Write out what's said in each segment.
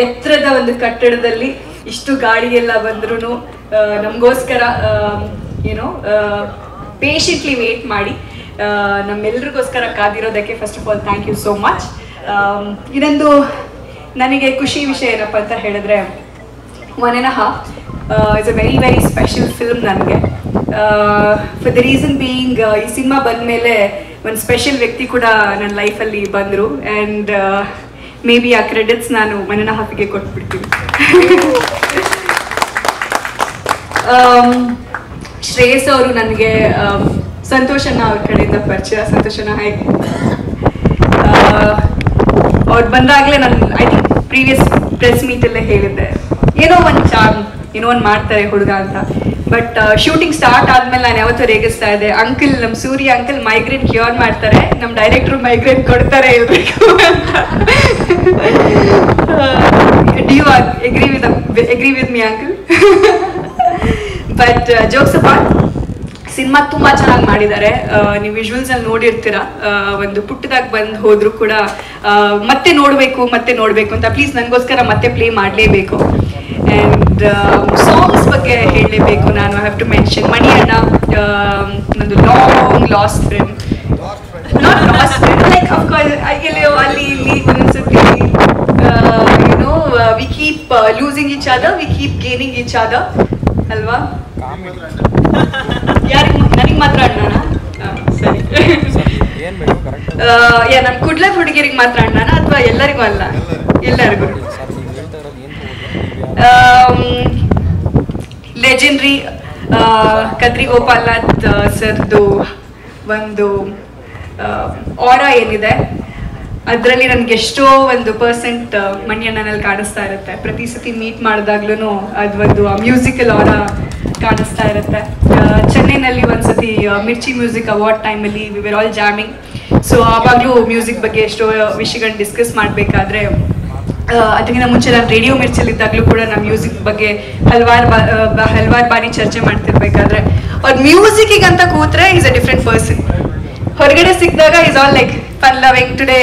ಎತ್ತರದ ಒಂದು ಕಟ್ಟಡದಲ್ಲಿ ಇಷ್ಟು ಗಾಡಿ ಎಲ್ಲ ಬಂದ್ರೂ ನಮಗೋಸ್ಕರ ಏನೋ ಪೇಷಂಟ್ಲಿ ವೇಟ್ ಮಾಡಿ ನಮ್ಮೆಲ್ರಿಗೋಸ್ಕರ ಕಾದಿರೋದಕ್ಕೆ first of all thank you so much. ಇದೊಂದು ನನಗೆ ಖುಷಿ ವಿಷಯ ಏನಪ್ಪ ಅಂತ ಹೇಳಿದ್ರೆ 1.5 it's a very very special film ನನಗೆ. ಫಾರ್ ದ ರೀಸನ್ ಬೀಯಿಂಗ್ ಈ ಸಿನಿಮಾ ಬಂದಮೇಲೆ ಒಂದು ಸ್ಪೆಷಲ್ ವ್ಯಕ್ತಿ ಕೂಡ ನನ್ನ ಲೈಫಲ್ಲಿ ಬಂದರು ಆ್ಯಂಡ್ ಮೇ ಬಿ ಆ ಕ್ರೆಡಿಟ್ಸ್ ನಾನು 1.5ಗೆ ಕೊಟ್ಬಿಡ್ತೀನಿ. ಶ್ರೇಯಸ್ ಅವರು ನನಗೆ ಸಂತೋಷನ ಅವ್ರ ಕಡೆಯಿಂದ ಪರಿಚಯ. ಸಂತೋಷನ ಹಾಯ್. ಅವ್ರು ಬಂದಾಗಲೇ ನಾನು ಐ ಥಿಂಕ್ ಪ್ರೀವಿಯಸ್ ಪ್ರೆಸ್ ಮೀಟಲ್ಲೇ ಹೇಳಿದ್ದೆ ಏನೋ ಒಂದು ಚಾರ್ಮ್ ಏನೋ ಒಂದು ಮಾಡ್ತಾರೆ ಹುಡುಗ ಅಂತ. ಬಟ್ ಶೂಟಿಂಗ್ ಸ್ಟಾರ್ಟ್ ಆದ್ಮೇಲೆ ನಾನು ಯಾವತ್ತೂ ರೇಗಿಸ್ತಾ ಇದ್ದೆ, ಅಂಕಲ್ ನಮ್ಮ ಸೂರ್ಯ ಅಂಕಲ್ ಮೈಗ್ರೇನ್ ಕ್ಯೂರ್ ಮಾಡ್ತಾರೆ, ನಮ್ಮ ಡೈರೆಕ್ಟ್ರು ಮೈಗ್ರೇನ್ ಕೊಡ್ತಾರೆ ಇರಬೇಕು ಅಂತ. Do you agree with me uncle? But jokes apart, cinema ತುಂಬ ಚೆನ್ನಾಗಿ ಮಾಡಿದ್ದಾರೆ. ನೀವು ವಿಜುವಲ್ಸ್ ಅಲ್ಲಿ ನೋಡಿರ್ತೀರ, ಒಂದು ಪುಟ್ಟದಾಗಿ ಬಂದು ಹೋದ್ರು ಕೂಡ ಮತ್ತೆ ನೋಡಬೇಕು ಅಂತ ಪ್ಲೀಸ್ ನನಗೋಸ್ಕರ ಮತ್ತೆ ಪ್ಲೇ ಮಾಡಲೇಬೇಕು. ಆ್ಯಂಡ್ ಸಾಂಗ್ಸ್ ಬಗ್ಗೆ ಹೇಳಲೇಬೇಕು ನಾನು. I have to mention Mani ಅಣ್ಣ, ನಂದು long lost friend, not lost friend like of course ಅಲ್ಲಿ ಇಲ್ಲಿ ಒಂದೊಂದ್ಸತಿ you know we keep losing each other, we keep gaining each other ಅಲ್ವಾ? ಯಾರಿಗೆ? ನನಗೆ ಮಾತ್ರ ಅಣ್ಣನ? ಸರಿ. ನಮ್ಮ ಕುಡ್ಲ ಹುಡುಗಿರಿಗೆ ಮಾತ್ರ ಅಣ್ಣನ ಅಥವಾ ಎಲ್ಲರಿಗೂ ಅಲ್ಲ? ಎಲ್ಲರಿಗೂ. ಲೆಜೆಂಡ್ರಿ ಕದ್ರಿ ಗೋಪಾಲನಾಥ್ ಸರ್ದು ಒಂದು ಆರಾ ಏನಿದೆ ಅದರಲ್ಲಿ ನನಗೆ ಎಷ್ಟೋ ಒಂದು % ಮಣಿಯಣ್ಣನಲ್ಲಿ ಕಾಣಿಸ್ತಾ ಇರುತ್ತೆ. ಪ್ರತಿ ಸತಿ ಮೀಟ್ ಮಾಡಿದಾಗ್ಲೂ ಅದೊಂದು ಮ್ಯೂಸಿಕಲ್ ಆರಾ ಕಾಣಿಸ್ತಾ ಇರುತ್ತೆ. ಚೆನ್ನೈನಲ್ಲಿ ಒಂದ್ಸತಿ ಮಿರ್ಚಿ ಮ್ಯೂಸಿಕ್ ಅವಾರ್ಡ್ ಟೈಮಲ್ಲಿ we were all jamming. So ಆವಾಗಲೂ ಮ್ಯೂಸಿಕ್ ಬಗ್ಗೆ ಎಷ್ಟೋ ವಿಷಯಗಳನ್ನ ಡಿಸ್ಕಸ್ ಮಾಡಬೇಕಾದ್ರೆ ಅದಕ್ಕಿಂತ ಮುಂಚೆ ನಾನು ರೇಡಿಯೋ ಮಿರ್ಚಲ್ಲಿದ್ದಾಗಲೂ ಕೂಡ ನಮ್ಮ ಮ್ಯೂಸಿಕ್ ಬಗ್ಗೆ ಹಲವಾರು ಬಾರಿ ಚರ್ಚೆ ಮಾಡ್ತಿರ್ಬೇಕಾದ್ರೆ ಅವ್ರ ಮ್ಯೂಸಿಕ್ಕಿಗೆ ಅಂತ ಕೂತ್ರೆ ಈಸ್ ಅ ಡಿಫ್ರೆಂಟ್ ಪರ್ಸನ್. ಹೊರಗಡೆ ಸಿಕ್ಕಿದಾಗ is all like fun loving. Today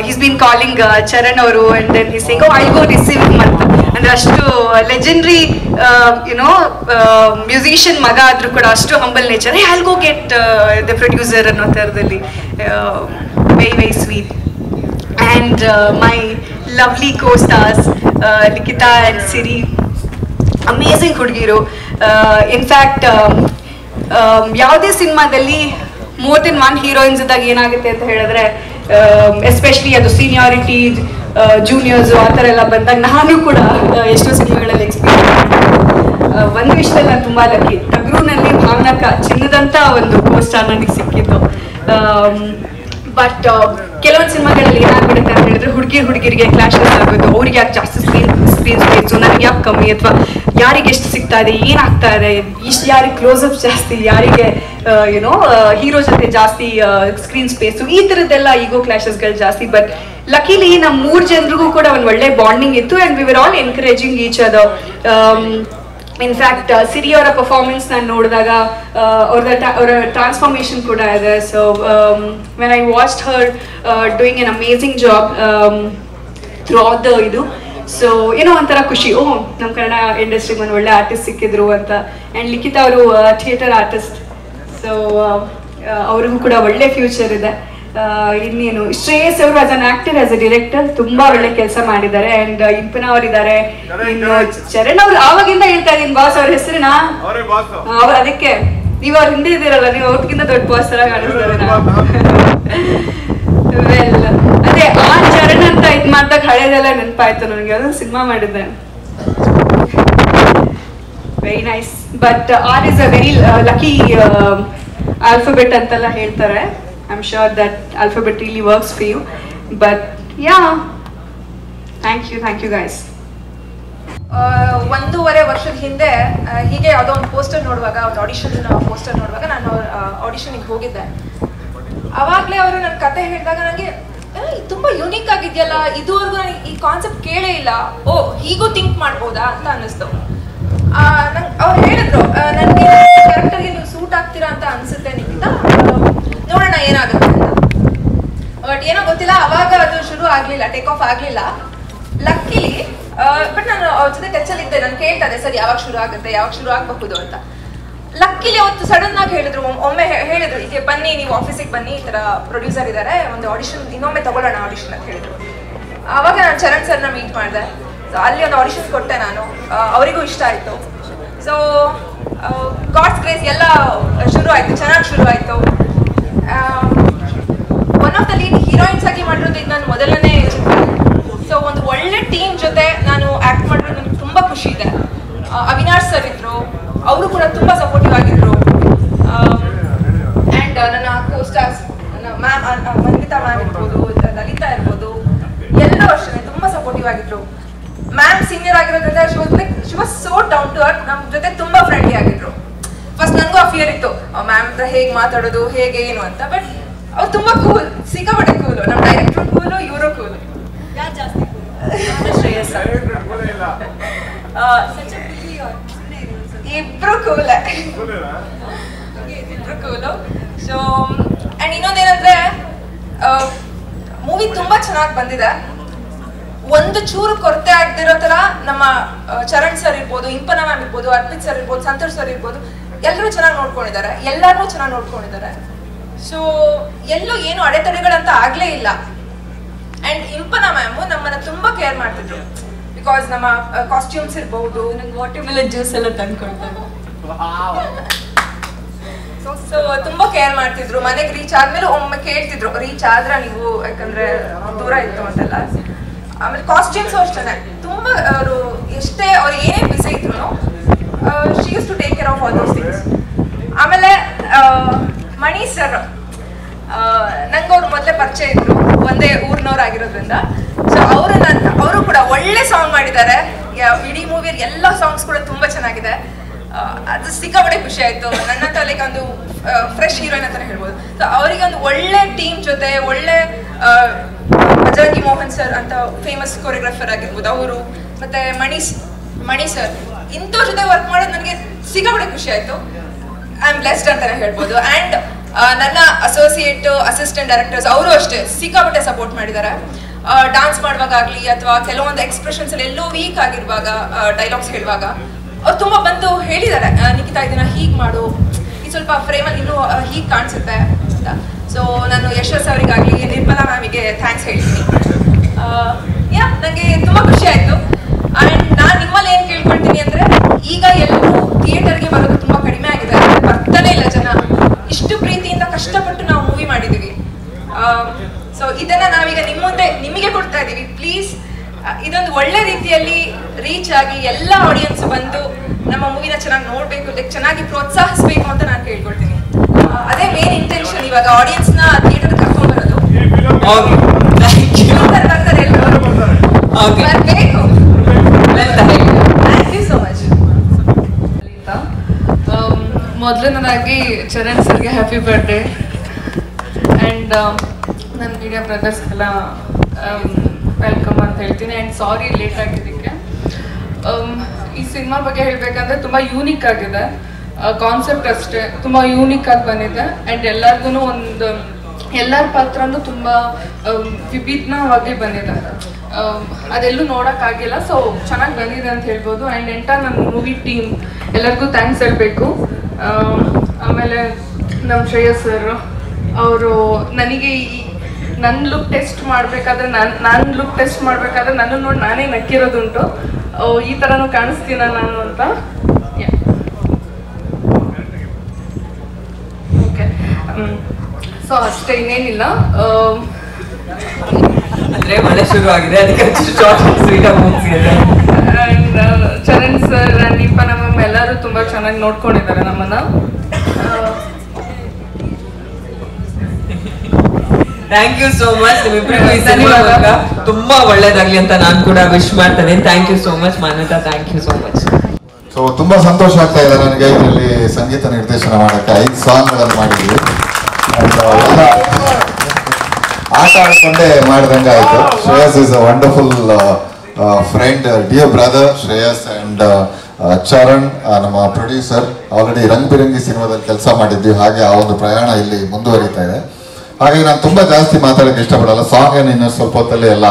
he's been calling Charan ಅವರು and then he's saying, oh I'll go receive him ಅಂತ. ಅಂದ್ರೆ ಅಷ್ಟು ಲೆಜೆಂಡ್ರಿ ಮ್ಯೂಸಿಷಿಯನ್ ಮಗ ಆದ್ರೂ ಕೂಡ ಅಷ್ಟು humble nature. I'll go get the producer ಅನ್ನೋ ಥರದಲ್ಲಿ very very sweet. And my lovely co-stars Likita and Siri, amazing ಹುಡುಗಿರು. ಇನ್ಫ್ಯಾಕ್ಟ್ ಯಾವುದೇ ಸಿನಿಮಾದಲ್ಲಿ ಮೋರ್ ದೆನ್ ಒನ್ ಹೀರೋಯಿನ್ಸ್ ಇದ್ದಾಗ ಏನಾಗುತ್ತೆ ಅಂತ ಹೇಳಿದ್ರೆ ಎಸ್ಪೆಷಲಿ ಅದು ಸೀನಿಯಾರಿಟಿ ಜೂನಿಯರ್ಸ್ ಆ ಥರ ಎಲ್ಲ ಬಂದಾಗ ನಾನು ಕೂಡ ಎಷ್ಟೋ ಸಿನಿಮಾಗಳಲ್ಲಿ ಎಕ್ಸ್ಪೀರಿಯನ್ಸ್ ಒಂದು ವಿಷಯದಲ್ಲಿ ನಾನು ತುಂಬ ಲಕ್ಕಿ. ಟಗ್ರೂನಲ್ಲಿ ಭಾವನಕ ಚಿನ್ನದಂಥ ಒಂದು ಪೋಸ್ಟಾರ್ ನನಗೆ ಸಿಕ್ಕಿತ್ತು. ಬಟ್ ಕೆಲವೊಂದು ಸಿನಿಮಾಗಳಲ್ಲಿ ಏನಾಗ್ಬಿಡುತ್ತೆ ಅಂತ ಹೇಳಿದ್ರೆ ಹುಡುಗಿರಿಗೆ ಕ್ಲಾಶಸ್ ಆಗೋದು, ಅವ್ರಿಗೆ ಯಾಕೆ ಜಾಸ್ತಿ ಸ್ಕ್ರೀನ್ ಸ್ಪೇಸು, ನನಗೆ ಯಾಕೆ ಕಮ್ಮಿ, ಅಥವಾ ಯಾರಿಗೆ ಎಷ್ಟು ಸಿಗ್ತಾ ಇದೆ, ಏನಾಗ್ತಾ ಇದೆ, ಇಷ್ಟು ಯಾರಿಗೆ ಕ್ಲೋಸಪ್ಸ್ ಜಾಸ್ತಿ, ಯಾರಿಗೆ ಏನೋ ಹೀರೋ ಜೊತೆ ಜಾಸ್ತಿ ಸ್ಕ್ರೀನ್ ಸ್ಪೇಸು, ಈ ಥರದ್ದೆಲ್ಲ ಈಗೋ ಕ್ಲಾಶಸ್ಗಳು ಜಾಸ್ತಿ. ಬಟ್ ಲಕಿಲಿ ನಮ್ಮ 3 ಜನರಿಗೂ ಕೂಡ ಒಂದು ಒಳ್ಳೆ ಬಾಂಡಿಂಗ್ ಇತ್ತು and we were all encouraging each other. In fact Siri ಅವರ ಪರ್ಫಾರ್ಮೆನ್ಸ್ ನಾನು ನೋಡಿದಾಗ ಅವರ ಟ್ರಾನ್ಸ್ಫಾರ್ಮೇಷನ್ ಕೂಡ ಇದೆ. So when I watched her doing an amazing job throughout the ಇದು, ಸೊ ಏನೋ ಒಂಥರ ಖುಷಿ, ನಮ್ಮ ಕನ್ನಡ ಇಂಡಸ್ಟ್ರಿಗೆ ಒಂದು ಒಳ್ಳೆ ಆರ್ಟಿಸ್ಟ್ ಸಿಕ್ಕಿದ್ರು ಅಂತ. ಆ್ಯಂಡ್ ಲಿಖಿತ ಅವರು ಥಿಯೇಟರ್ ಆರ್ಟಿಸ್ಟ್, ಸೊ ಅವ್ರಿಗೂ ಕೂಡ ಒಳ್ಳೆ ಫ್ಯೂಚರ್ ಇದೆ. ಇನ್ನೇನು ಶ್ರೇಯಸ್ ಅವರು as an actor, as a director ತುಂಬಾ ಒಳ್ಳೆ ಕೆಲಸ ಮಾಡಿದ್ದಾರೆ. ಅಂಡ್ ಇಂಪನ ಅವರಿದ್ದಾರೆ, ಇನ್ನು ಚರಣ್ ಅವ್ರು ಆವಾಗಿಂದ ಹೇಳ್ತಾ ಇದೀನಿ ಬಾಸ್ ಅವ್ರ ಹೆಸರಿನ, ಅದಕ್ಕೆ ನೀವು ಅವ್ರ ಹಿಂದೆ ಇದ್ದೀರಲ್ಲ, ನೀವು ಅವ್ರಿಗಿಂತ ದೊಡ್ಡ ಬಾಸ್ ತರ ಕಾಣಿಸ್ತಾರೆ. ವೆಲ್ ಅದೇ ಆ ಚರಣ್ ಅಂತ ಇದ್ ಮಾಡ್ದಾಗ ಹಳೇದೆಲ್ಲ ನೆನಪಾಯ್ತು ನನಗೆ. ಅದೊಂದು ಸಿನಿಮಾ ಮಾಡಿದ್ದೆ, very nice. But R is a very lucky alphabet ಅಂತೆಲ್ಲ ಹೇಳ್ತಾರೆ. I'm sure that alphabet really works for you. But yeah, thank you guys. 1.5 ವರ್ಷದ ಹಿಂದೆ ಹೀಗೆ ಯಾವುದೋ ಒಂದು ಪೋಸ್ಟರ್ ನೋಡುವಾಗ, ಒಂದು ಆಡಿಷನ್ ಪೋಸ್ಟರ್ ನೋಡುವಾಗ ನಾನು ಆಡಿಷನ್ಗೆ ಹೋಗಿದ್ದೆ. ಆವಾಗಲೇ ಅವರು ನನ್ನ ಕತೆ ಹೇಳಿದಾಗ ನನಗೆ ತುಂಬ ಯೂನಿಕ್ ಆಗಿದೆಯಲ್ಲ, ಇದುವರೆಗೂ ನನಗೆ ಈ ಕಾನ್ಸೆಪ್ಟ್ ಕೇಳೇ ಇಲ್ಲ, ಹೀಗೂ ಥಿಂಕ್ ಮಾಡ್ಬೋದಾ ಅಂತ ಅನ್ನಿಸ್ತು. ನಂಗೆ ಅವ್ರು ಹೇಳಿದ್ರು, ನನಗೆ ಕ್ಯಾರೆಕ್ಟರ್ಗೆ ನೀವು ಸೂಟ್ ಆಗ್ತೀರಾ ಅಂತ ಅನಿಸುತ್ತೆ ನಿಮ್ಮಿಂದ, ನೋಡೋಣ ಏನಾಗುತ್ತೆ ಅಂತ. ಬಟ್ ಏನೋ ಗೊತ್ತಿಲ್ಲ, ಅವಾಗ ಅದು ಶುರು ಆಗಲಿಲ್ಲ, ಟೇಕ್ ಆಫ್ ಆಗಲಿಲ್ಲ. ಲಕ್ಕಿಲಿ ಬಟ್ ನಾನು ಅವ್ರ ಜೊತೆ ಟಚಲ್ಲಿ ಇದ್ದೆ. ನಾನು ಕೇಳ್ತಾ ಇದ್ದೆ ಸರ್ ಯಾವಾಗ ಶುರು ಆಗುತ್ತೆ, ಯಾವಾಗ ಶುರು ಆಗಬಹುದು ಅಂತ. ಲಕ್ಕಿಲಿ ಅವತ್ತು ಸಡನ್ ಆಗಿ ಹೇಳಿದ್ರು, ಒಮ್ಮೆ ಹೇಳಿದ್ರು ಹೀಗೆ ಬನ್ನಿ ನೀವು ಆಫೀಸಿಗೆ ಬನ್ನಿ, ಈ ತರ ಪ್ರೊಡ್ಯೂಸರ್ ಇದ್ದಾರೆ, ಒಂದು ಆಡಿಷನ್ ಇನ್ನೊಮ್ಮೆ ತಗೊಳ್ಳೋಣ ಆಡಿಷನ್ ಅಂತ ಹೇಳಿದ್ರು. ಆವಾಗ ನಾನು ಚರಣ್ ಸರ್ನ ಮೀಟ್ ಮಾಡಿದೆ. ಸೊ ಅಲ್ಲಿ ಒಂದು ಆಡಿಷನ್ ಕೊಟ್ಟೆ ನಾನು, ಅವರಿಗೂ ಇಷ್ಟ ಆಯಿತು. ಸೊ ಗಾಡ್ಸ್ ಗ್ರೇಸ್ ಎಲ್ಲ ಶುರು ಆಯಿತು, ಚೆನ್ನಾಗಿ ಶುರು ಆಯಿತು. One of the lead heroines ಆಗಿ ಮಾಡಿರೋದು ಇದು ನಾನು ಮೊದಲನೇ ಚಿತ್ರ. ಸೊ ಒಂದು ಒಳ್ಳೆ ಟೀಮ್ ಜೊತೆ ನಾನು ಆ್ಯಕ್ಟ್ ಮಾಡಿರೋದು ನನಗೆ ತುಂಬ ಖುಷಿ ಇದೆ. ಅವಿನಾಶ್ ಸರ್ ಇದ್ರು, ಅವರು ಕೂಡ ತುಂಬ ಸಪೋರ್ಟಿವ್ ಆಗಿದ್ರು. ಆ್ಯಂಡ್ ನನ್ನ ಕೋಸ್ಟಾರ್ಸ್ ಮ್ಯಾಮ್ ಮಂಗಿತಾ ಮ್ಯಾಮ್ ಇರ್ಬೋದು, ಲಲಿತಾ ಇರ್ಬೋದು, ಎಲ್ಲರೂ ಅಷ್ಟೇ ತುಂಬ ಸಪೋರ್ಟಿವ್ ಆಗಿದ್ರು. ಮ್ಯಾಮ್ ಸೀನಿಯರ್ ಆಗಿರೋದ್ರಿಂದ she was so down to earth, ನಮ್ಮ ಜೊತೆ ತುಂಬ ಫ್ರೆಂಡ್ಲಿ ಆಗಿದ್ರು. ಫಸ್ಟ್ ನನಗೂ ಆ ಫಿಯರ್ ಇತ್ತು, ಮ್ಯಾಮ್ ಹತ್ರ ಹೇಗೆ ಮಾತಾಡೋದು, ಹೇಗೆ ಏನು ಅಂತ. ಬಟ್ ಅವ್ರು ತುಂಬ ಕೂಲ್, ಸಿಕ್ಕಾಪಟ್ಟೆ ಕೂಲು. ನಮ್ಮ ಡೈರೆಕ್ಟ್ರು ಕೂಲು, ಇವರು ಕೂಲು. ಯಾರು ಜಾಸ್ತಿ ಶ್ರೇಯಸ್ ಇಬ್ರು ಕೂಲೆ, ಇಬ್ರು ಕೂಲು. ಸೊ ಆ್ಯಂಡ್ ಇನ್ನೊಂದೇನಂದ್ರೆ ಮೂವಿ ತುಂಬ ಚೆನ್ನಾಗಿ ಬಂದಿದೆ. ಒಂದು ಚೂರು ಕೊರತೆ ಆಗದಿರೋ ಥರ ನಮ್ಮ ಚರಣ್ ಸರ್ ಇರ್ಬೋದು, ಇಂಪನ ಮ್ಯಾಮ್ ಇರ್ಬೋದು, ಅರ್ಪಿತ್ ಸರ್ ಇರ್ಬೋದು, ಸಂತೋಷ್ ಸರ್ ಇರ್ಬೋದು, ಎಲ್ಲರೂ ಚೆನ್ನಾಗಿ ನೋಡ್ಕೊಂಡಿದ್ದಾರೆ, ಎಲ್ಲರನ್ನೂ ಚೆನ್ನಾಗಿ ನೋಡ್ಕೊಂಡಿದ್ದಾರೆ. ಸೊ ಎಲ್ಲೂ ಏನು ಅಡೆತಡೆಗಳಂತ ಆಗಲೇ ಇಲ್ಲ. ಆ್ಯಂಡ್ ಇಂಪನ ಮ್ಯಾಮು ನಮ್ಮನ್ನು ತುಂಬ ಕೇರ್ ಮಾಡ್ತಿದ್ರು. ಬಿಕಾಸ್ ನಮ್ಮ ಕಾಸ್ಟ್ಯೂಮ್ಸ್ ಇರ್ಬೋದು, ನಂಗೆ ವಾಟರ್ಮೆಲನ್ ಜ್ಯೂಸ್ ಎಲ್ಲ ತಂದ್ಕೊಡ್ತಾರೆ. ಸೊ ತುಂಬ ಕೇರ್ ಮಾಡ್ತಿದ್ರು. ಮನೆಗೆ ರೀಚ್ ಆದ್ಮೇಲೆ ಒಮ್ಮೆ ಕೇಳ್ತಿದ್ರು, ರೀಚ್ ಆದ್ರ ನೀವು, ಯಾಕಂದ್ರೆ ದೂರ ಇತ್ತು ಅಂತೆಲ್ಲ. ಆಮೇಲೆ ಕಾಸ್ಟ್ಯೂಮ್ಸ್ ಅಷ್ಟೇ ತುಂಬ, ಅವರು ಎಷ್ಟೇ ಅವ್ರು ಏನೇ ಬಿಸಿ ಇದ್ರು she used to take care of all those things. ಆಮೇಲೆ ಮಣಿ ಸರ್, ನಂಗೆ ಅವ್ರು ಮೊದಲೇ ಪರಿಚಯ ಇದ್ರು, ಒಂದೇ ಊರಿನವ್ರಾಗಿರೋದ್ರಿಂದ. ಸೊ ಅವರು ಕೂಡ ಒಳ್ಳೆ ಸಾಂಗ್ ಮಾಡಿದ್ದಾರೆ. ಇಡೀ ಮೂವಿಯಲ್ಲಿ ಎಲ್ಲ ಸಾಂಗ್ಸ್ ಕೂಡ ತುಂಬ ಚೆನ್ನಾಗಿದೆ. ಅದು ಸಿಕ್ಕಾಪಟ್ಟೆ ಖುಷಿ ಆಯಿತು. ನನ್ನ ತಲೆಗೆ ಒಂದು ಫ್ರೆಶ್ ಹೀರೋಯಿನ್ ಅಂತ ಹೇಳ್ಬೋದು. ಸೊ ಅವರಿಗೆ ಒಂದು ಒಳ್ಳೆ ಟೀಮ್ ಜೊತೆ, ಒಳ್ಳೆ ಬಜರಂಗಿ ಮೋಹನ್ ಸರ್ ಅಂತ ಫೇಮಸ್ ಕೊರಿಯೋಗ್ರಾಫರ್ ಆಗಿರ್ಬೋದು ಅವರು, ಮತ್ತು ಮಣಿ ಸರ್, ಇಂಥವ್ರ ಜೊತೆ ವರ್ಕ್ ಮಾಡೋದು ನನಗೆ ಸಿಕ್ಕಾಪಟ್ಟೆ ಖುಷಿ ಆಯಿತು. ಐ ಆಮ್ ಬ್ಲೆಸ್ಡ್ ಅಂತಲೇ ಹೇಳ್ಬೋದು. ಆ್ಯಂಡ್ ನನ್ನ ಅಸಿಸ್ಟೆಂಟ್ ಡೈರೆಕ್ಟರ್ಸ್ ಅವರು ಅಷ್ಟೇ ಸಿಕ್ಕಾಪಟ್ಟೆ ಸಪೋರ್ಟ್ ಮಾಡಿದ್ದಾರೆ. ಡಾನ್ಸ್ ಮಾಡುವಾಗಲಿ ಅಥವಾ ಕೆಲವೊಂದು ಎಕ್ಸ್ಪ್ರೆಷನ್ಸ್ ಅಲ್ಲಿ ಎಲ್ಲೋ ವೀಕ್ ಆಗಿರುವಾಗ, ಡೈಲಾಗ್ಸ್ ಹೇಳುವಾಗ ಅವ್ರು ತುಂಬ ಬಂದು ಹೇಳಿದ್ದಾರೆ, ನಿಖಿತಾ ಇದನ್ನ ಹೀಗೆ ಮಾಡು, ಇದು ಸ್ವಲ್ಪ ಫ್ರೇಮಲ್ಲಿ ಇನ್ನೂ ಹೀಗೆ ಕಾಣಿಸುತ್ತೆ ಅಂತ. ಸೊ ನಾನು ಯಶಸ್ ಅವರಿಗಾಗಲಿ, ನಿರ್ಮಲಾ ಮ್ಯಾಮಿಗೆ ಥ್ಯಾಂಕ್ಸ್ ಹೇಳ್ತೀನಿ. ನನಗೆ ತುಂಬ ಖುಷಿ ಆಯಿತು. ಆ್ಯಂಡ್ ನಾನು ನಿಮ್ಮಲ್ಲಿ ಏನು ಕೇಳ್ಕೊಳ್ತೀನಿ ಅಂದರೆ, ಈಗ ಎಲ್ಲರೂ ಥಿಯೇಟರ್ಗೆ ಬರೋದು ತುಂಬ ಕಡಿಮೆ ಆಗಿದೆ, ಬರ್ತಾನೆ ಇಲ್ಲ ಜನ. ಇಷ್ಟು ಪ್ರೀತಿಯಿಂದ ಕಷ್ಟಪಟ್ಟು ನಾವು ಮೂವಿ ಮಾಡಿದ್ದೀವಿ. ಸೊ ಇದನ್ನು ನಾವೀಗ ನಿಮ್ಮ ಮುಂದೆ ನಿಮಗೆ ಕೊಡ್ತಾ ಇದ್ದೀವಿ. ಪ್ಲೀಸ್ ಇದೊಂದು ಒಳ್ಳೆ ರೀತಿಯಲ್ಲಿ ರೀಚ್ ಆಗಿ ಎಲ್ಲ ಆಡಿಯನ್ಸ್ ಬಂದು ನಮ್ಮ ಮೂವಿನ ಚೆನ್ನಾಗಿ ನೋಡಬೇಕು, ಚೆನ್ನಾಗಿ ಪ್ರೋತ್ಸಾಹಿಸಬೇಕು ಅಂತ ನಾನು ಕೇಳ್ಕೊಳ್ತೀನಿ. ಅದೇ ಮೇನ್ ಇಂಟೆನ್ಷನ್ ಇವಾಗ ಆಡಿಯನ್ಸ್ನ ಥಿಯೇಟರ್ ಕರ್ಕೊಂಡು ಬರೋದು. ಬರ್ತಾರೆ ಎಲ್ಲರೂ, ಬರಬೇಕು. Thank you so much. ಮೊದಲನೇದಾಗಿ ಚರಣ್ ಸರ್ಗೆ ಹ್ಯಾಪಿ ಬರ್ಡೇ. ಆ್ಯಂಡ್ ನನ್ನ ಮೀಡಿಯಾ ಬ್ರದರ್ಸ್ಗೆಲ್ಲ ವೆಲ್ಕಮ್ ಅಂತ ಹೇಳ್ತೀನಿ. ಆ್ಯಂಡ್ ಸಾರಿ ಲೇಟ್ ಆಗಿದ್ದಕ್ಕೆ. ಈ ಸಿನಿಮಾ ಬಗ್ಗೆ ಹೇಳಬೇಕಂದ್ರೆ ತುಂಬ ಯೂನಿಕ್ ಆಗಿದೆ. ಕಾನ್ಸೆಪ್ಟ್ ಅಷ್ಟೇ ತುಂಬ ಯೂನಿಕ್ ಆಗಿ ಬಂದಿದೆ. ಆ್ಯಂಡ್ ಎಲ್ಲರಿಗೂ ಒಂದು ಎಲ್ಲರ ಪಾತ್ರನೂ ತುಂಬ ವಿಭಿನ್ನವಾಗಿ ಬಂದಿದೆ. ಅದೆಲ್ಲೂ ನೋಡೋಕ್ಕಾಗಿಲ್ಲ. ಸೊ ಚೆನ್ನಾಗಿ ಬಂದಿದೆ ಅಂತ ಹೇಳ್ಬೋದು. ಆ್ಯಂಡ್ ನನ್ನ ಮೂವಿ ಟೀಮ್ ಎಲ್ಲರಿಗೂ ಥ್ಯಾಂಕ್ಸ್ ಹೇಳಬೇಕು. ಆಮೇಲೆ ನಮ್ಮ ಶ್ರೇಯಸ್ ಸರ್ ಅವರು ನನಗೆ ನನ್ನ ಲುಕ್ ಟೆಸ್ಟ್ ಮಾಡಬೇಕಾದ್ರೆ ನಾನು ಲುಕ್ ಟೆಸ್ಟ್ ಮಾಡಬೇಕಾದ್ರೆ ನನ್ನ ನೋಡಿ ನಾನೇ ನಕ್ಕಿರೋದುಂಟು, ಈ ಥರನೂ ಕಾಣಿಸ್ತೀನ ನಾನು ಅಂತ. ಓಕೆ, ಸೊ ಅಷ್ಟೇ, ಇನ್ನೇನಿಲ್ಲ. ಅಂದ್ರೆ ಮಳೆ ಶುರು ಆಗಿದೆ, ಅದಕ್ಕೆ and Charan sir and Impana ma'am ಎಲ್ಲರೂ ತುಂಬ ಚೆನ್ನಾಗಿ ನೋಡ್ಕೊಂಡಿದ್ದಾರೆ ನಮ್ಮನ್ನು. Thank you so much. ತುಂಬಾ ಒಳ್ಳೇದಾಗ್ಲಿ ಅಂತ ನಾನು ಕೂಡ ವಿಶ್ ಮಾಡ್ತೇನೆ. Thank you so much Manvitha, thank you so much. So ತುಂಬಾ ಸಂತೋಷ ಆಗ್ತಾ ಇದೆ ನನಗೆ ಇದರಲ್ಲಿ ಸಂಗೀತ ನಿರ್ದೇಶನ ಮಾಡೋಕ್ಕೆ. 5 ಸಾಂಗ್ಗಳನ್ನು ಮಾಡಿದ್ವಿ. ಎಲ್ಲ ಆಟ ಆಡ್ಕೊಂಡೇ ಮಾಡಿದಂಗೆ ಆಯಿತು. Shreyas is a wonderful friend, dear brother Shreyas. And Charan ನಮ್ಮ ಪ್ರೊಡ್ಯೂಸರ್, ಆಲ್ರೆಡಿ ರಂಗ್ ಬಿರಂಗಿ ಸಿನಿಮಾದಲ್ಲಿ ಕೆಲಸ ಮಾಡಿದ್ವಿ. ಹಾಗೆ ಆ ಒಂದು ಪ್ರಯಾಣ ಇಲ್ಲಿ ಮುಂದುವರಿತಾ ಇದೆ. ಹಾಗಾಗಿ ನಾನು ತುಂಬ ಜಾಸ್ತಿ ಮಾತಾಡೋಕ್ಕೆ ಇಷ್ಟಪಡಲ್ಲ. ಸಾಂಗ್ ಏನು ಇನ್ನೂ ಸ್ವಲ್ಪ ಹೊತ್ತಲ್ಲಿ ಎಲ್ಲ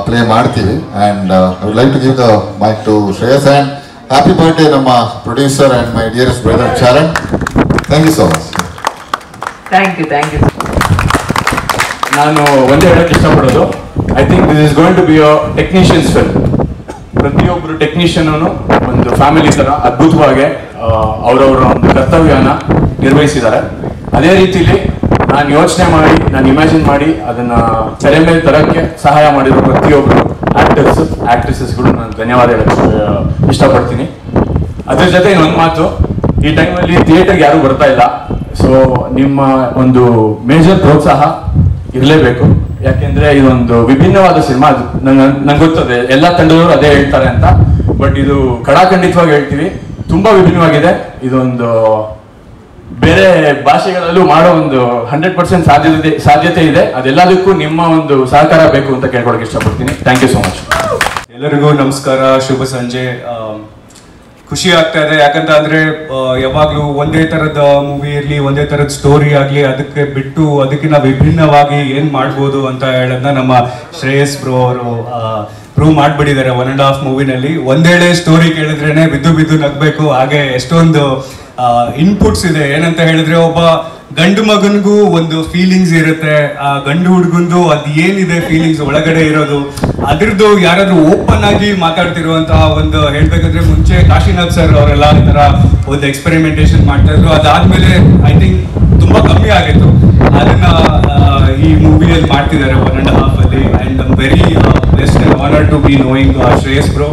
ಪ್ಲೇ ಮಾಡ್ತೀವಿ. And I would like to give the mic to Shreyas and happy birthday ನಮ್ಮ producer and my dearest brother Charan. Thank you so much. Thank you. ನಾನು ಒಂದೇ ಹೇಳಕ್ಕೆ ಇಷ್ಟಪಡೋದು, I think this is going to be a technicians film. ಪ್ರತಿಯೊಬ್ಬರು technician ಒಂದು family ಥರ ಅದ್ಭುತವಾಗಿ ಅವರವರ ಒಂದು ಕರ್ತವ್ಯನ ನಿರ್ವಹಿಸಿದ್ದಾರೆ. ಅದೇ ರೀತಿಲಿ ನಾನು ಯೋಚನೆ ಮಾಡಿ, ನಾನು ಇಮ್ಯಾಜಿನ್ ಮಾಡಿ ಅದನ್ನ ತೆರೆ ಮೇಲೆ ತರಕ್ಕೆ ಸಹಾಯ ಮಾಡಿರೋ ಪ್ರತಿಯೊಬ್ಬರು ಆಕ್ಟ್ರೆಸಸ್ಗಳು ನಾನು ಧನ್ಯವಾದ ಹೇಳಕ್ಕೆ ಇಷ್ಟಪಡ್ತೀನಿ. ಅದ್ರ ಜೊತೆ ಇನ್ನೊಂದು ಮಾತು, ಈ ಟೈಮಲ್ಲಿ ಥಿಯೇಟರ್ಗೆ ಯಾರು ಬರ್ತಾ ಇಲ್ಲ. ಸೊ ನಿಮ್ಮ ಒಂದು ಮೇಜರ್ ಪ್ರೋತ್ಸಾಹ ಇರಲೇಬೇಕು. ಯಾಕೆಂದ್ರೆ ಇದೊಂದು ವಿಭಿನ್ನವಾದ ಸಿನಿಮಾ. ನಂಗೆ ಗೊತ್ತದೆ ಎಲ್ಲ ತಂಡದವರು ಅದೇ ಹೇಳ್ತಾರೆ ಅಂತ, ಬಟ್ ಇದು ಕಡಾಖಂಡಿತವಾಗಿ ಹೇಳ್ತೀವಿ, ತುಂಬಾ ವಿಭಿನ್ನವಾಗಿದೆ. ಇದೊಂದು ಬೇರೆ ಭಾಷೆಗಳಲ್ಲೂ ಮಾಡೋ ಒಂದು 100% ಸಾಧ್ಯತೆ ಇದೆ. ಅದೆಲ್ಲದಕ್ಕೂ ನಿಮ್ಮ ಒಂದು ಸಹಕಾರ ಬೇಕು ಅಂತ ಕೇಳ್ಕೊಳಕ್ಕೆ ಇಷ್ಟಪಡ್ತೀನಿ. Thank you so much. ಎಲ್ಲರಿಗೂ ನಮಸ್ಕಾರ, ಶುಭ ಸಂಜೆ. ಖುಷಿ ಆಗ್ತಾ ಇದೆ, ಯಾಕಂತ ಅಂದ್ರೆ ಯಾವಾಗ್ಲೂ ಒಂದೇ ತರದ ಮೂವಿ ಇರ್ಲಿ, ಒಂದೇ ತರದ ಸ್ಟೋರಿ ಆಗ್ಲಿ, ಅದಕ್ಕೆ ಬಿಟ್ಟು ಅದಕ್ಕಿಂತ ವಿಭಿನ್ನವಾಗಿ ಏನ್ ಮಾಡ್ಬೋದು ಅಂತ ಹೇಳೋದನ್ನ ನಮ್ಮ ಶ್ರೇಯಸ್ ಬ್ರೋ ಅವರು ಪ್ರೂವ್ ಮಾಡ್ಬಿಟ್ಟಿದ್ದಾರೆ 1.5 ಮೂವಿನಲ್ಲಿ. ಒಂದೇಳೆ ಸ್ಟೋರಿ ಕೇಳಿದ್ರೇನೆ ಬಿದ್ದು ನಗ್ಬೇಕು. ಹಾಗೆ ಎಷ್ಟೊಂದು ಇನ್ಪುಟ್ಸ್ ಇದೆ. ಏನಂತ ಹೇಳಿದ್ರೆ, ಒಬ್ಬ ಗಂಡು ಮಗನಿಗೂ ಒಂದು ಫೀಲಿಂಗ್ಸ್ ಇರುತ್ತೆ, ಆ ಗಂಡು ಹುಡುಗಂದು ಅದ್ ಏನಿದೆ ಫೀಲಿಂಗ್ಸ್ ಒಳಗಡೆ ಇರೋದು, ಅದ್ರದ್ದು ಯಾರಾದ್ರೂ ಓಪನ್ ಆಗಿ ಮಾತಾಡ್ತಿರುವಂತಹ ಒಂದು ಹೇಳ್ಬೇಕಂದ್ರೆ, ಮುಂಚೆ ಕಾಶಿನಾಥ್ ಸರ್ ಅವರೆಲ್ಲ ಈ ತರ ಒಂದು ಎಕ್ಸ್ಪೆರಿಮೆಂಟೇಷನ್ ಮಾಡ್ತಾ ಇದ್ರು. ಅದಾದ್ಮೇಲೆ ಐ ಥಿಂಕ್ ತುಂಬಾ ಕಮ್ಮಿ ಆಗಿತ್ತು. ಅದನ್ನ ಈ ಮೂವಿಯಲ್ಲಿ ಮಾಡ್ತಿದ್ದಾರೆ 1.5 ಅಲ್ಲಿ. And I am very blessed and honoured to be knowing Shreyas bro.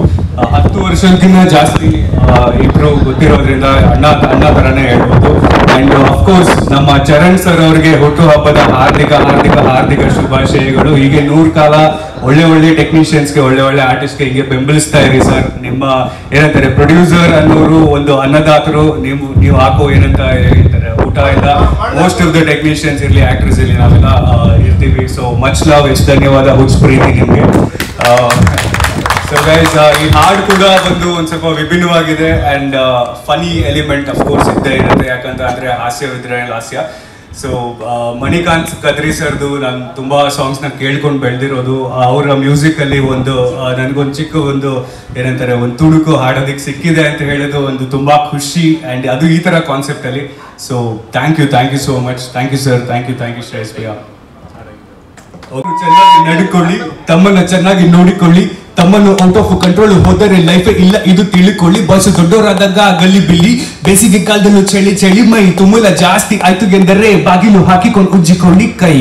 10 ವರ್ಷಕ್ಕಿಂತ ಜಾಸ್ತಿ ಇಬ್ರು ಗೊತ್ತಿರೋದ್ರಿಂದ ಅಣ್ಣ ತರನೇ ಹೇಳ್ಬೋದು. ಅಂಡ್ ಅಫ್ಕೋರ್ಸ್ ನಮ್ಮ ಚರಣ್ ಸರ್ ಅವರಿಗೆ ಹುಟ್ಟುಹಬ್ಬದ ಹಾರ್ದಿಕ ಶುಭಾಶಯಗಳು. ಹೀಗೆ 100 ಕಾಲ ಒಳ್ಳೆ ಟೆಕ್ನಿಷಿಯನ್ಸ್ಗೆ, ಒಳ್ಳೆ ಆರ್ಟಿಸ್ಟ್ಗೆ ಹಿಂಗೆ ಬೆಂಬಲಿಸ್ತಾ ಇರಿ ಸರ್. ನಿಮ್ಮ ಏನಂತಾರೆ ಪ್ರೊಡ್ಯೂಸರ್ ಅನ್ನೋರು ಒಂದು ಅನ್ನದಾತರು. ನೀವು ಹಾಕೋ ಏನಂತ ಹೇಳ್ತಾರೆ ಊಟ ಇಲ್ಲ, ಮೋಸ್ಟ್ ಆಫ್ ದ ಟೆಕ್ನಿಷಿಯನ್ಸ್ ಇರ್ಲಿ, ಆಕ್ಟರ್ಸ್ ಇರ್ಲಿ, ನಾವೆಲ್ಲ ಇರ್ತೀವಿ. ಸೊ ಮಚ್ ಲವ್, ಎಷ್ಟು ಧನ್ಯವಾದ, ಹುಚ್ಚ ಪ್ರೀತಿ ನಿಮ್ಗೆ. ಸೊ ಗೈಸ್, ಈ ಹಾಡ್ ಕೂಡ ಒಂದ್ ಸ್ವಲ್ಪ ವಿಭಿನ್ನವಾಗಿದೆ. And funny element of course ಇದ್ದೇ ಇರುತ್ತೆ, ಯಾಕಂತ ಅಂದ್ರೆ ಹಾಸ್ಯವಿದ್ರೆ ಲಾಸ್ಯ. ಸೊ ಮಣಿಕಾಂತ್ ಕದ್ರಿ ಸರ್ದು ನಾನು ತುಂಬಾ ಸಾಂಗ್ಸ್ ನ ಕೇಳ್ಕೊಂಡು ಬೆಳೆದಿರೋದು. ಅವರ ಮ್ಯೂಸಿಕ್ ಅಲ್ಲಿ ಒಂದು ನನ್ಗೊಂದು ಚಿಕ್ಕ ಒಂದು ಏನಂತಾರೆ ಒಂದು ತುಣುಕು ಹಾಡೋದಿಕ್ ಸಿಕ್ಕಿದೆ ಅಂತ ಹೇಳೋದು ಒಂದು ತುಂಬಾ ಖುಷಿ. ಅಂಡ್ ಅದು ಈ ತರ ಕಾನ್ಸೆಪ್ಟ್ ಅಲ್ಲಿ. So thank you so much. Thank you sir. Thank you Shreyas bhaiya. ಅವರು ಚೆನ್ನಾಗಿ ನಡ್ಕೊಳ್ಳಿ, ತಮ್ಮನ್ನ ಚೆನ್ನಾಗಿ ನೋಡಿಕೊಳ್ಳಿ. ತಮ್ಮನ್ನು ಔಟ್ ಆಫ್ ಕಂಟ್ರೋಲ್ ಹೋದರೆ ಲೈಫೇ ಇಲ್ಲ ಇದು ತಿಳ್ಕೊಳ್ಳಿ. ಬಾಯ್ಸ್ ದೊಡ್ಡವರಾದಾಗ ಗಲ್ಲಿ ಬಿಲ್ಲಿ, ಬೇಸಿಗೆ ಕಾಲದಲ್ಲೂ ಚಳಿ ಮೈ ತುಮುಲ ಜಾಸ್ತಿ ಆಯ್ತು ಎಂದರೆ ಬಾಗಿಲು ಹಾಕಿಕೊಂಡು ಉಜ್ಜಿಕೊಳ್ಳಿ ಕೈ.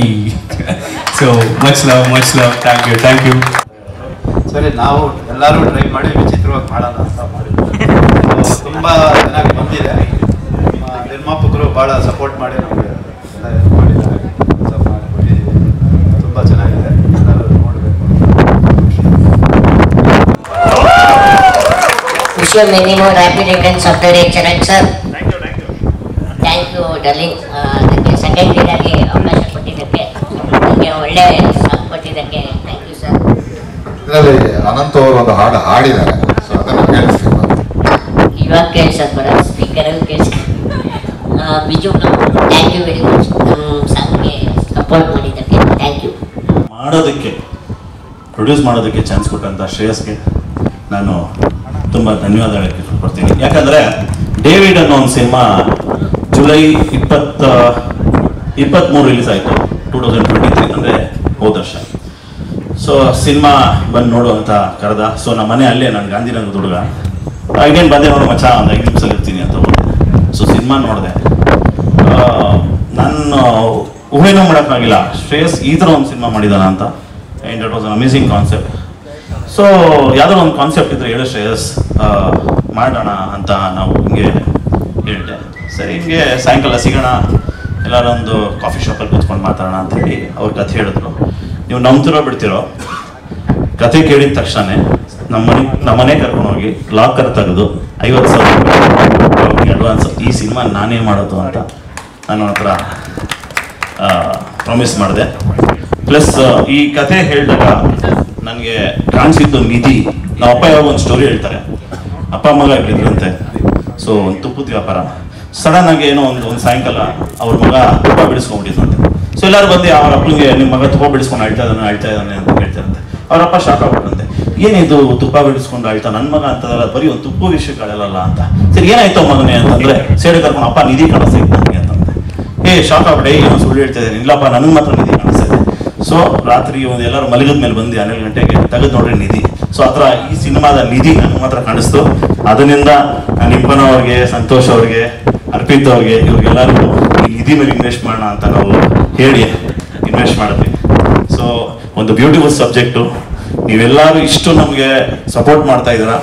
So much love. Thank you. ಸರಿ, ನಾವು ಎಲ್ಲರೂ ಟ್ರೈ ಮಾಡಿ ವಿಚಿತ್ರವಾಗಿ ಮಾಡೋಣ ಅಂತ ಮಾಡಿದ್ವಿ. ತುಂಬಾ ಚೆನ್ನಾಗಿ ಬಂದಿದೆ. ನಿರ್ಮಾಪಕರು ಬಹಳ ಸಪೋರ್ಟ್ ಮಾಡಿ ನಮಗೆ ಎಲ್ಲ ಮಾಡಿದ್ದಾರೆ. ತುಂಬಾ ಚೆನ್ನಾಗಿದೆ, ಎಲ್ಲರೂ ನೋಡಬೇಕು. Wish you many more happy returns of the day, Charan sir. Thank you darling. ನನಗೆ ಸೆಕೆಂಡ್ ಆಗಿ ಅವಕಾಶ ಕೊಟ್ಟಿದ್ದಕ್ಕೆ, ನನಗೆ ಒಳ್ಳೆ ಸಾಥ್ ಕೊಟ್ಟಿದ್ದಕ್ಕೆ ಥ್ಯಾಂಕ್ ಯು ಸರ್. ಇದರಲ್ಲಿ ಅನಂತ್ ಅವರು ಒಂದು ಹಾಡು ಹಾಡಿದ್ದಾರೆ, ಸೊ ಅದನ್ನು ಕೇಳಿಸ್ತೀವಿ. ಇವಾಗ ಕೇಳಿಸೋದು ಬರ ಸ್ಪೀಕರಲ್ಲಿ ಕೇಳಿಸ್ತೀವಿ. Biju thank you very much, ನಮ್ಮ ಸಾಂಗ್ಗೆ ಸಪೋರ್ಟ್ ಮಾಡಿದ್ದಕ್ಕೆ ಥ್ಯಾಂಕ್ ಯು. ಪ್ರೊಡ್ಯೂಸ್ ಮಾಡೋದಕ್ಕೆ ಚಾನ್ಸ್ ಕೊಟ್ಟಂಥ ಶ್ರೇಯಸ್ಗೆ ನಾನು ತುಂಬ ಧನ್ಯವಾದ ಹೇಳಕ್ಕೆ ಇಷ್ಟಪಡ್ತೀನಿ. ಯಾಕಂದರೆ ಡೇವಿಡ್ ಅನ್ನೋ ಒಂದು ಸಿನಿಮಾ ಜುಲೈ 23 ರಿಲೀಸ್ ಆಯಿತು, 2023 ಅಂದರೆ ಹೋದ ವರ್ಷ. ಸೊ ಸಿನಿಮಾ ಬಂದು ನೋಡು ಅಂತ ಕರೆದ. ಸೊ ನಮ್ಮ ಮನೆ ಅಲ್ಲೇ, ನಾನು ಗಾಂಧಿನಗರದ ಹುಡುಗ. ಇನ್ನೇನು ಬಂದೆ ನೋಡು ಮಚ್ಚ, ಒಂದು 5 ನಿಮಿಷದಲ್ಲಿ ಇರ್ತೀನಿ ಅಂತ ಹೋದೆ. ಸೊ ಸಿನಿಮಾ ನೋಡಿದೆ. ನಾನು ಊಹೆನೂ ಮಾಡೋಕ್ಕಾಗಿಲ್ಲ ಶ್ರೇಯಸ್ ಈ ಥರ ಒಂದು ಸಿನಿಮಾ ಮಾಡಿದಾನ ಅಂತ. And it was an amazing concept. So ಯಾವುದೋ ಒಂದು ಕಾನ್ಸೆಪ್ಟ್ ಇದ್ರೆ ಹೇಳು ಶ್ರೇಯಸ್, ಮಾಡೋಣ ಅಂತ ನಾವು ಹಿಂಗೆ ಹೇಳಿದೆ. ಸರಿ, ಹಿಂಗೆ ಸಾಯಂಕಾಲ ಸಿಗೋಣ, ಎಲ್ಲರೊಂದು ಕಾಫಿ ಶಾಪಲ್ಲಿ ಕೂತ್ಕೊಂಡು ಮಾತಾಡೋಣ ಅಂತ ಹೇಳಿ ಅವ್ರ ಕಥೆ ಹೇಳಿದ್ರು. ನೀವು ನಂಬ್ತಿರೋ ಬಿಡ್ತಿರೋ, ಕತೆ ಕೇಳಿದ ತಕ್ಷಣ ನಮ್ಮನೆ ಕರ್ಕೊಂಡೋಗಿ ಲಾಕರ್ ತೆಗೆದು 50,000 ರೂಪಾಯಿ ಅಡ್ವಾನ್ಸ್, ಈ ಸಿನಿಮಾ ನಾನೇ ಮಾಡೋದು ಅಂತ ನಾನು ಹತ್ರ ಪ್ರಾಮಿಸ್ ಮಾಡಿದೆ. ಪ್ಲಸ್ ಈ ಕತೆ ಹೇಳಿದಾಗ ನನಗೆ ಕಾಣಿಸಿದ್ದು ನಿಧಿ. ನಮ್ಮ ಅಪ್ಪ ಯಾವಾಗ ಒಂದು ಸ್ಟೋರಿ ಹೇಳ್ತಾರೆ, ಅಪ್ಪ ಮಗ ಇದ್ರಂತೆ. ಸೊ ಒಂದು ತುಪ್ಪದ ವ್ಯಾಪಾರ. ಸಡನ್ ಆಗಿ ಏನೋ ಒಂದು ಸಾಯಂಕಾಲ ಅವ್ರ ಮಗ ತುಪ್ಪ ಬಿಡಿಸ್ಕೊಂಡ್ಬಿಟ್ಟಿದ್ರಂತೆ. ಸೊ ಎಲ್ಲರೂ ಬಂದು ಅವ್ರ ಅಪ್ಪನಿಗೆ ನಿಮ್ಮ ಮಗ ತುಪ್ಪ ಬಿಡಿಸ್ಕೊಂಡು ಅಳ್ತಾ ಇದ್ದಾನೆ ಅಂತ ಹೇಳ್ತಾರಂತೆ. ಅವರಪ್ಪ ಶಾಕ್ ಆಗ್ಬಿಟ್ಟಂತೆ, ಏನಿದು ತುಪ್ಪ ಬಿಡಿಸ್ಕೊಂಡು ಆಳ್ತಾ ನನ್ನ ಮಗ ಅಂತದಲ್ಲ, ಬರೀ ಒಂದು ತುಪ್ಪ ವಿಷಯಕ್ಕೆ ಆಳಲ್ಲ ಅಂತ. ಸರಿ ಏನಾಯ್ತು ಮಗನೇ ಅಂತಂದ್ರೆ ಸೇರಿ ಕರ್ಕೊಂಡು ಅಪ್ಪ ನಿಧಿ ಕಾಣಿಸ್ತೈತೆ ನನಗೆ ಅಂತಂದ್ರೆ, ಶಾಕ್ ಆಗ್ಬಿಟ್ಟೆ, ಏನೋ ಸುಳ್ಳು ಹೇಳ್ತಾ ಇದ್ದೀನಿ, ಇಲ್ಲಪ್ಪ ನನಗೆ ಮಾತ್ರ ನಿಧಿ ಕಾಣಿಸ್ತಾ ಇದೆ. ಸೊ ರಾತ್ರಿ ಒಂದು ಎಲ್ಲರೂ ಮಲಗಿದ ಮೇಲೆ ಬಂದು 12 ಗಂಟೆಗೆ ತೆಗೆದು ನೋಡ್ರಿ ನಿಧಿ. ಸೊ ಆ ಥರ ಈ ಸಿನಿಮಾದ ನಿಧಿ ನನಗೆ ಮಾತ್ರ ಕಾಣಿಸ್ತು. ಅದರಿಂದ ನಿಂಪನ ಅವ್ರಿಗೆ, ಸಂತೋಷ್ ಅವ್ರಿಗೆ, ಅರ್ಪಿತ್ ಅವ್ರಿಗೆ, ಇವ್ರಿಗೆಲ್ಲರಿಗೂ ಈ ನಿಧಿ ಮೇಲೆ ಇನ್ವೆಸ್ಟ್ ಮಾಡೋಣ ಅಂತ ನಾವು ಹೇಳಿ ಇನ್ವೆಸ್ಟ್ ಮಾಡಿದ್ವಿ. ಸೊ ಒಂದು ಬ್ಯೂಟಿಫುಲ್ ಸಬ್ಜೆಕ್ಟು, ನೀವೆಲ್ಲರೂ ಇಷ್ಟು ನಮಗೆ ಸಪೋರ್ಟ್ ಮಾಡ್ತಾ ಇದ್ದೀರಾ.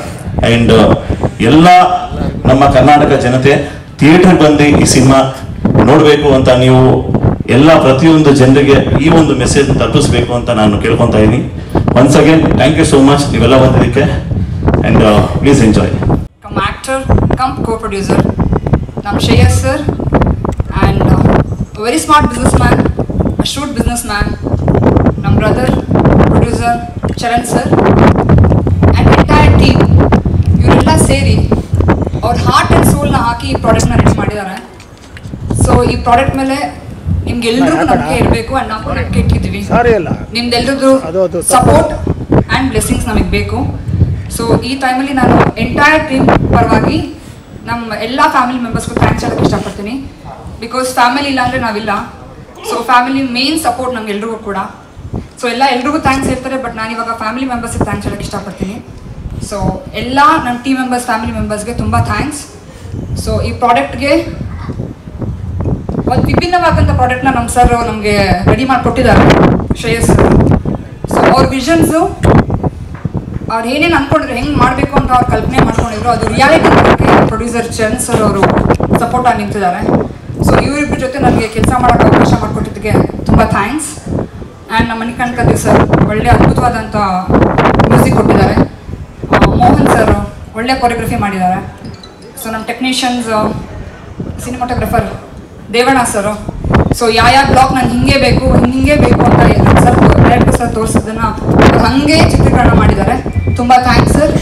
ಆ್ಯಂಡ್ ಎಲ್ಲ ನಮ್ಮ ಕರ್ನಾಟಕ ಜನತೆ ಥಿಯೇಟರ್ಗೆ ಬಂದು ಈ ಸಿನಿಮಾ ನೋಡಬೇಕು ಅಂತ ನೀವು ಎಲ್ಲ ಪ್ರತಿಯೊಂದು ಜನರಿಗೆ ಈ ಒಂದು ಮೆಸೇಜ್ ತಲುಪಿಸ್ಬೇಕು ಅಂತ ನಾನು ಕೇಳ್ಕೊತಾ ಇದ್ದೀನಿ. Once again thank you so much ನೀವೆಲ್ಲ ಬಂದಿದ್ದಕ್ಕೆ. And please enjoy. Cum actor cum co producer ನಮ್ಮ Shreyas sir, and very smart businessman, astute businessman, ನಮ್ಮ brother producer Charan sir and entire team, ಇವರೆಲ್ಲ ಸೇರಿ ಅವ್ರ ಹಾರ್ಟ್ ಆ್ಯಂಡ್ ಸೋಲ್ನ ಹಾಕಿ ಈ ಪ್ರಾಡಕ್ಟ್ನ ready ಮಾಡಿದ್ದಾರೆ. ಸೊ ಈ ಪ್ರಾಡಕ್ಟ್ ಮೇಲೆ ನಿಮ್ಗೆಲ್ರಿಗೂ ನಂಬಿಕೆ ಇರಬೇಕು ಆ್ಯಂಡ್ ನಾವು ನಂಬಿಕೆ ಇಟ್ಟಿದ್ದೀವಿ. ನಿಮ್ದೆಲ್ರದ್ದು ಸಪೋರ್ಟ್ ಆ್ಯಂಡ್ ಬ್ಲೆಸ್ಸಿಂಗ್ಸ್ ನಮಗೆ ಬೇಕು. ಸೊ ಈ ಟೈಮಲ್ಲಿ ನಾನು ಎಂಟೈರ್ ಟೀಮ್ ಪರವಾಗಿ ನಮ್ಮ ಎಲ್ಲ ಫ್ಯಾಮಿಲಿ ಮೆಂಬರ್ಸ್ಗೂ ಥ್ಯಾಂಕ್ಸ್ ಹೇಳೋಕ್ಕೆ ಇಷ್ಟಪಡ್ತೀನಿ. ಬಿಕಾಸ್ ಫ್ಯಾಮಿಲಿ ಇಲ್ಲ ಅಂದರೆ ನಾವಿಲ್ಲ. ಸೊ ಫ್ಯಾಮಿಲಿ ಮೇನ್ ಸಪೋರ್ಟ್ ನಮ್ಗೆ ಎಲ್ರಿಗೂ ಕೂಡ. ಸೊ ಎಲ್ರಿಗೂ ಥ್ಯಾಂಕ್ಸ್ ಹೇಳ್ತಾರೆ, ಬಟ್ ನಾನು ಇವಾಗ ಫ್ಯಾಮಿಲಿ ಮೆಂಬರ್ಸ್ಗೆ ಥ್ಯಾಂಕ್ಸ್ ಹೇಳೋಕ್ಕೆ ಇಷ್ಟಪಡ್ತೀನಿ. ಸೊ ಎಲ್ಲ ನನ್ನ ಟೀಮ್ ಮೆಂಬರ್ಸ್, ಫ್ಯಾಮಿಲಿ ಮೆಂಬರ್ಸ್ಗೆ ತುಂಬ ಥ್ಯಾಂಕ್ಸ್. ಸೊ ಈ ಪ್ರಾಡಕ್ಟ್ಗೆ ಒಂದು ವಿಭಿನ್ನವಾದಂಥ ಪ್ರಾಡಕ್ಟ್ನ ನಮ್ಮ ಸರ್ ನಮಗೆ ರೆಡಿ ಮಾಡಿಕೊಟ್ಟಿದ್ದಾರೆ, ಶ್ರೇಯಸ್ ಸರ್. ಸೊ ಅವ್ರ ವಿಷನ್ಸು, ಅವ್ರು ಏನೇನು ಅಂದ್ಕೊಂಡಿದ್ರು, ಹೆಂಗೆ ಮಾಡಬೇಕು ಅಂತ ಅವ್ರು ಕಲ್ಪನೆ ಮಾಡ್ಕೊಂಡಿದ್ರು, ಅದು ರಿಯಾಲಿಟಿ ಮಾಡೋಕ್ಕೆ ಪ್ರೊಡ್ಯೂಸರ್ ಚರಣ್ ಸರ್ ಅವರು ಸಪೋರ್ಟಾಗಿ ನಿಂತಿದ್ದಾರೆ. ಸೊ ಇವರಿಬ್ಬರ ಜೊತೆ ನನಗೆ ಕೆಲಸ ಮಾಡೋಕ್ಕೆ ಅವಕಾಶ ಮಾಡಿಕೊಟ್ಟಿದ್ದಕ್ಕೆ ತುಂಬ ಥ್ಯಾಂಕ್ಸ್. ಆ್ಯಂಡ್ ನಮ್ಮ ಮಣಿಕಂಠ ಸರ್ ಒಳ್ಳೆ ಅದ್ಭುತವಾದಂಥ ಮ್ಯೂಸಿಕ್ ಕೊಟ್ಟಿದ್ದಾರೆ. ಮೋಹನ್ ಸರ್ ಒಳ್ಳೆ ಕೊರಿಯೋಗ್ರಫಿ ಮಾಡಿದ್ದಾರೆ. ಸೊ ನಮ್ಮ ಟೆಕ್ನಿಷಿಯನ್ಸ್, ಸಿನಿಮಾಟೋಗ್ರಫರ್ ದೇವಣ್ಣ ಸರು. ಸೊ ಯಾವ ಬ್ಲಾಕ್ ನಾನು ಹಿಂಗೆ ಬೇಕು ಅಂತ ಸರ್ ಡೈರೆಕ್ಟರ್ ಸರ್ ತೋರಿಸಿದ್ದನ್ನು ಹಾಗೆ ಚಿತ್ರೀಕರಣ ಮಾಡಿದ್ದಾರೆ. ತುಂಬ ಥ್ಯಾಂಕ್ಸ್ ಸರ್.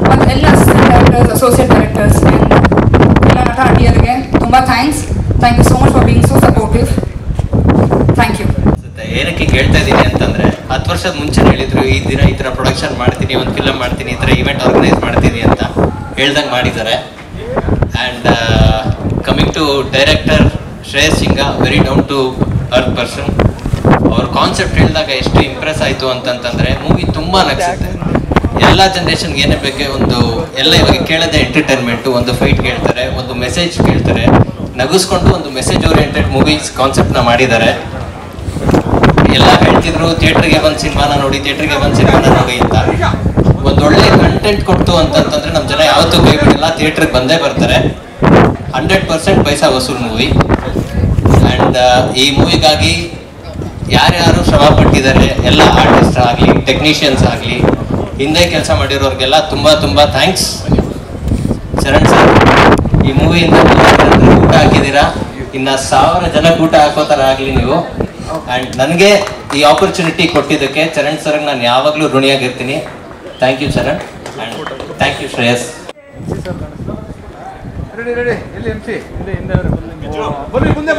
ಮತ್ತು ಎಲ್ಲ ಅಸಿಸ್ಟೆಂಟ್ ಡೈರೆಕ್ಟರ್ಸ್, ಅಸೋಸಿಯೇಟ್ ಡೈರೆಕ್ಟರ್ಸ್, ಎಲ್ಲ ನಟ ನಟಿಯರಿಗೆ ತುಂಬ thanks. Thank you so much for being so supportive. Thank you. ಏನಕ್ಕೆ ಹೇಳ್ತಾ ಇದ್ದೀನಿ ಅಂತಂದರೆ, 10 ವರ್ಷದ ಮುಂಚೆ ಹೇಳಿದ್ರು ಈ ದಿನ ಈ ಥರ ಪ್ರೊಡಕ್ಷನ್ ಮಾಡ್ತೀನಿ, ಒಂದು ಫಿಲಮ್ ಮಾಡ್ತೀನಿ, ಈ ಥರ ಇವೆಂಟ್ ಆರ್ಗನೈಸ್ ಮಾಡ್ತೀನಿ ಅಂತ ಹೇಳ್ದಂಗೆ ಮಾಡಿದ್ದಾರೆ. And coming to director Shreyas ಸಿಂಗ, very down to earth person. ಅವ್ರ ಕಾನ್ಸೆಪ್ಟ್ ಹೇಳಿದಾಗ ಎಷ್ಟು ಇಂಪ್ರೆಸ್ ಆಯಿತು ಅಂತಂತಂದರೆ, ಮೂವಿ ತುಂಬ ನಗಿಸುತ್ತೆ. ಎಲ್ಲ ಜನ್ರೇಷನ್ಗೆ ಏನೇ ಬೇಕೆ, ಒಂದು ಎಲ್ಲ ಇವಾಗ ಕೇಳೋದೇ ಎಂಟರ್ಟೈನ್ಮೆಂಟು, ಒಂದು ಫೈಟ್ ಕೇಳ್ತಾರೆ, ಒಂದು ಮೆಸೇಜ್ ಕೇಳ್ತಾರೆ, ನಗಿಸ್ಕೊಂಡು ಒಂದು ಮೆಸೇಜ್ ಓರಿಯೆಂಟೆಡ್ ಮೂವೀಸ್ ಕಾನ್ಸೆಪ್ಟ್ನ ಮಾಡಿದ್ದಾರೆ. ಎಲ್ಲ ಹೇಳ್ತಿದ್ರು ಥಿಯೇಟ್ರಿಗೆ ಬಂದು ಸಿನಿಮಾನ ನೋಡಿ ಅಂತ. ಒಂದೊಳ್ಳೆ ಕಂಟೆಂಟ್ ಕೊಡ್ತು ಅಂತಂತಂದರೆ ನಮ್ಮ ಜನ ಯಾವತ್ತೂ ಕೈ ಬಿಡಲ್ಲ, ಥಿಯೇಟ್ರಿಗೆ ಬಂದೇ ಬರ್ತಾರೆ. 100% ಪೈಸಾ ವಸೂಲ್ ಮೂವಿ. ಆ್ಯಂಡ್ ಈ ಮೂವಿಗಾಗಿ ಯಾರ್ಯಾರು ಶ್ರಮ ಪಟ್ಟಿದ್ದಾರೆ, ಎಲ್ಲ ಆರ್ಟಿಸ್ಟ್ ಆಗಲಿ, ಟೆಕ್ನಿಷಿಯನ್ಸ್ ಆಗಲಿ, ಹಿಂದೆ ಕೆಲಸ ಮಾಡಿರೋರಿಗೆಲ್ಲ ತುಂಬ ಥ್ಯಾಂಕ್ಸ್. ಚರಣ್ ಸರ್, ಈ ಮೂವಿಯಿಂದ ಊಟ ಹಾಕಿದ್ದೀರಾ, ಇನ್ನು 1000 ಜನಕ್ಕೆ ಊಟ ಹಾಕೋ ಥರ ಆಗಲಿ ನೀವು. ಆ್ಯಂಡ್ ನನಗೆ ಈ ಆಪರ್ಚುನಿಟಿ ಕೊಟ್ಟಿದ್ದಕ್ಕೆ ಚರಣ್ ಸರ್ಗೆ ನಾನು ಯಾವಾಗಲೂ ಋಣಿಯಾಗಿರ್ತೀನಿ. Thank you Charan, and thank you Shreyas. Ready ಎಲ್ಲಿ MC? ಬನ್ನಿ ಮುಂದೆ